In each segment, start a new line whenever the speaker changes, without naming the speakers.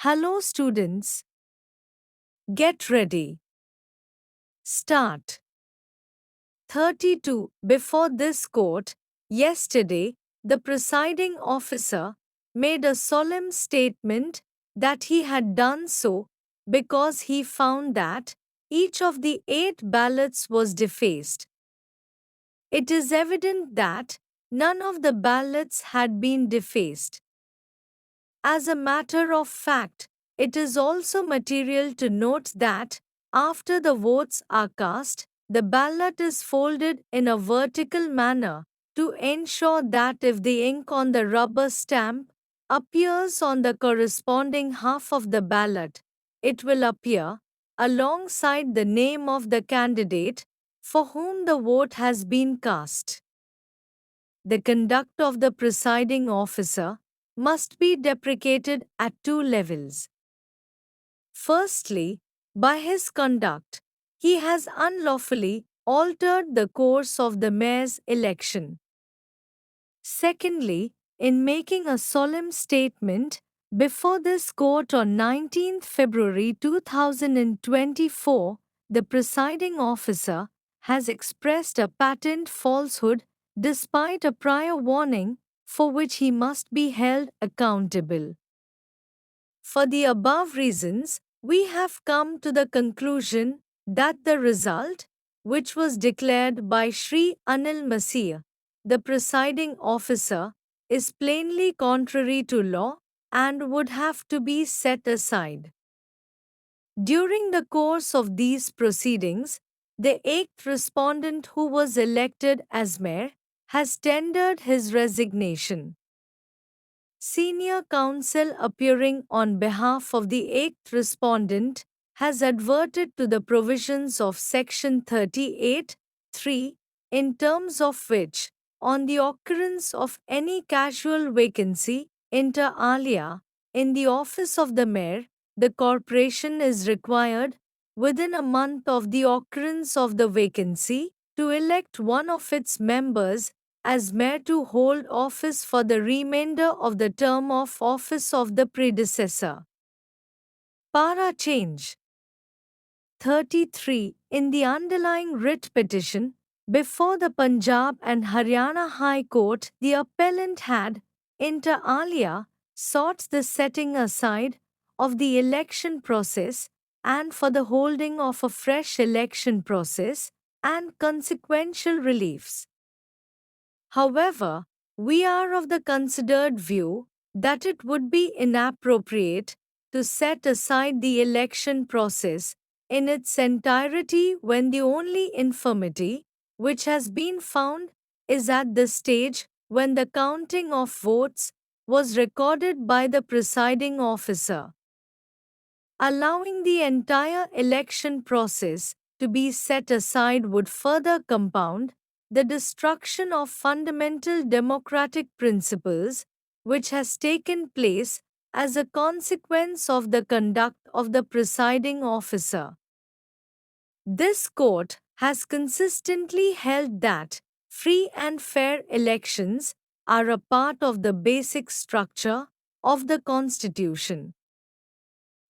Hello students, get ready. Start. 32. Before this court, yesterday, the presiding officer made a solemn statement that he had done so because he found that each of the 8 ballots was defaced. It is evident that none of the ballots had been defaced. As a matter of fact, it is also material to note that, after the votes are cast, the ballot is folded in a vertical manner to ensure that if the ink on the rubber stamp appears on the corresponding half of the ballot, it will appear alongside the name of the candidate for whom the vote has been cast. The conduct of the presiding officer must be deprecated at 2 levels. Firstly, by his conduct, he has unlawfully altered the course of the mayor's election. Secondly, in making a solemn statement before this court on 19th February 2024, the presiding officer has expressed a patent falsehood despite a prior warning for which he must be held accountable. For the above reasons, we have come to the conclusion that the result, which was declared by Shri Anil Masih, the presiding officer, is plainly contrary to law and would have to be set aside. During the course of these proceedings, the eighth respondent who was elected as mayor has tendered his resignation. Senior counsel appearing on behalf of the eighth respondent has adverted to the provisions of Section 38(3), in terms of which, on the occurrence of any casual vacancy, inter alia, in the office of the mayor, the corporation is required, within a month of the occurrence of the vacancy, to elect one of its members as mayor to hold office for the remainder of the term of office of the predecessor. Para change. 33. In the underlying writ petition, before the Punjab and Haryana High Court, the appellant had, inter alia, sought the setting aside of the election process and for the holding of a fresh election process and consequential reliefs. However, we are of the considered view that it would be inappropriate to set aside the election process in its entirety when the only infirmity which has been found is at the stage when the counting of votes was recorded by the presiding officer. Allowing the entire election process to be set aside would further compound the destruction of fundamental democratic principles which has taken place as a consequence of the conduct of the presiding officer. This court has consistently held that free and fair elections are a part of the basic structure of the Constitution.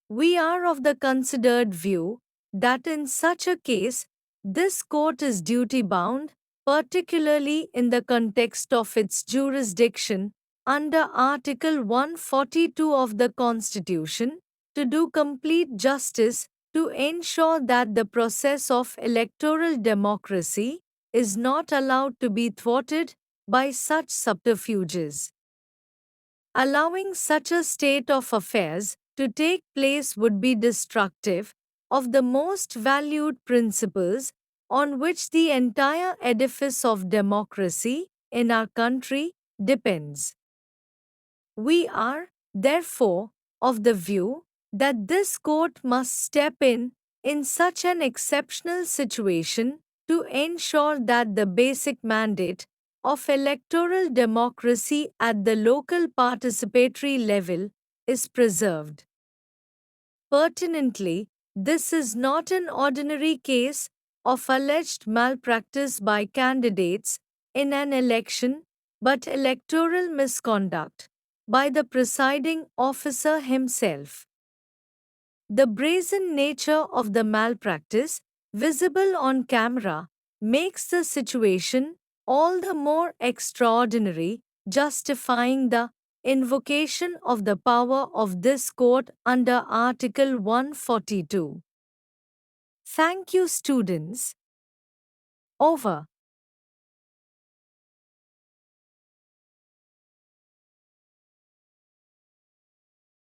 We are of the considered view that in such a case, this court is duty bound, particularly in the context of its jurisdiction under Article 142 of the Constitution, to do complete justice to ensure that the process of electoral democracy is not allowed to be thwarted by such subterfuges. Allowing such a state of affairs to take place would be destructive of the most valued principles on which the entire edifice of democracy in our country depends. We are, therefore, of the view that this court must step in such an exceptional situation to ensure that the basic mandate of electoral democracy at the local participatory level is preserved. Pertinently, this is not an ordinary case of alleged malpractice by candidates in an election, but electoral misconduct by the presiding officer himself. The brazen nature of the malpractice, visible on camera, makes the situation all the more extraordinary, justifying the invocation of the power of this court under Article 142. Thank you, students. Over.